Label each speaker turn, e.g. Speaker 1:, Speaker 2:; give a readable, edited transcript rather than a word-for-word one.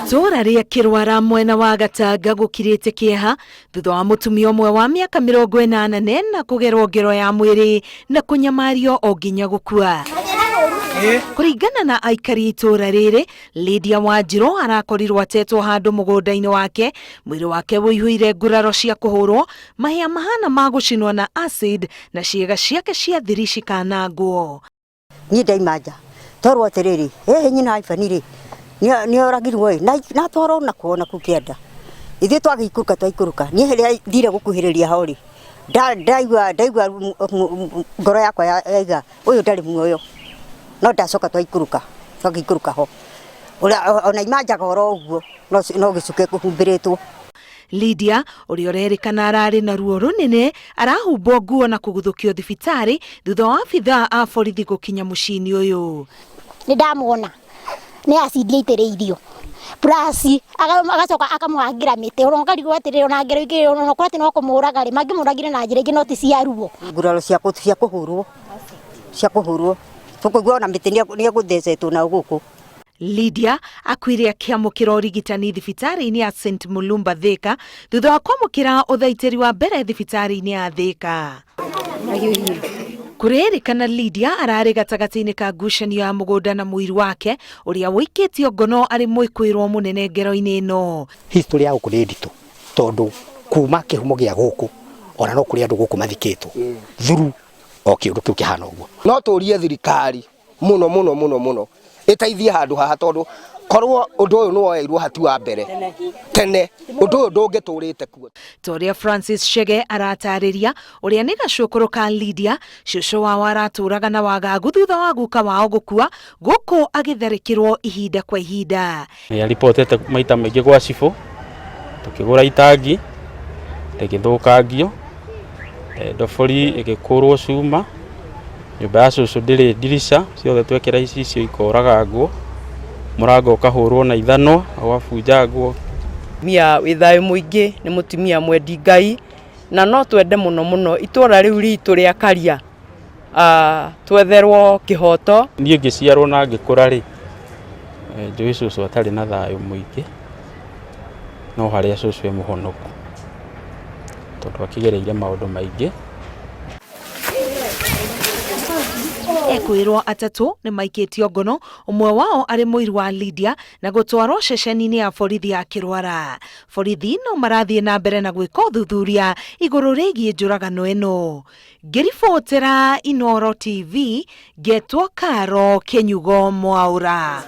Speaker 1: Itora ria Kirwara mwena wa Gatanga gukirite kieha thutha wa mutumia umwe wa miaka 84 na kugerwo ngero ya mwiri na kunyamario o nginya gukua. Kuringana na aikari itora riri, Lydia Wanjiru arakorirwo atetwo handu mugunda-ini wake, mwiri wake wuihuire nguraro cia kuhurwo, mahia mahana ma gucinwo na acid na ciega ciake cia thiri cikanangwo.
Speaker 2: Ni ndaimanja torwo atiriri nyina aifanire ni oragirwo na twaro na kuona kukienda ithe twagikuruka twaikuruka ni hele thire gukuhiriria hori ndaigwa ngoro yakwa yaiga uyu ndari muoyo no ndacoka twaikuruka ho ona imanja goro uguo no gicuke kuhumbiritwo.
Speaker 1: Lydia uria urerikana arari na ruo runene arahumbwo nguo na kuguthukio thibitari thutha wa abithaa a borithi gukinya mucini uyu.
Speaker 3: Ni ndamuona ni acid itereirio plus agacoka akamwangira mite urongarigwo atiriro na ngero igiri no kurati no kumuraga ri mangimuragire na njira ingi no ti cia ruo
Speaker 2: nguraro cia kuhurwo tukugwa na mite ni guthecetwo na guku.
Speaker 1: Lydia akwire akiamukira urigitani thibitari-ini ya St Mulumba Thika thutha wa kwamukira uthaitiri wa mbere thibitari-ini ya Thika. Kuririkana Lydia arari gatagati-ini ka ngucanio ya mugunda na mwiri wake uria wikitio ngono ari mwikwirwo munene ngero-ini ino.
Speaker 4: History ya guku ni nditu tondu kuma kihumo gia guku ona no kuri andu guku mathikitwo thuru o kiundu kiu kihana uguo.
Speaker 5: No turie thirikari muno itaithie handu haha tondu korwo undu uyu nuoeirwo hati wa mbere tene undu uyu ndungiturite kuo.
Speaker 1: Toria Francis Shege aratariria uria ni gacukuru ka Lydia shusho wao araturaga na wagagu thutha wa guka wao gukua guku agitharikirwo ihinda kwa ihinda.
Speaker 6: Ya ripotete maita maingi gwa cifo tukigura itangi rigithukangio ndobori igikurwo cuma nyumba ya cucu ndiri ndirisha ciothe twekera icio ikoragangwo murango ukahurwo na ithanwa agwabunjangwo.
Speaker 7: Mia withayo muingi ni mutumia mwendi Ngai na no twende muno itura riu ritu ria Karia twetherwo kihoto.
Speaker 6: Nie ngiciarwo na ngikura ri njui cucu atari na thayo muingi no haria cucu e muhonoku tondu akigereire maundu maingi.
Speaker 1: Ekwirwo atatu ni maikitio ngono, umwe wao ari muiri wa Lydia na gutwarwo ceceni-ini ya borithi ya Kirwara. Borithi no marathie na mbere na gwika uthuthuria iguru rigie njuragano ino. Ngiribotera Inooro TV, getwo Karo Kenyugo Mwaura.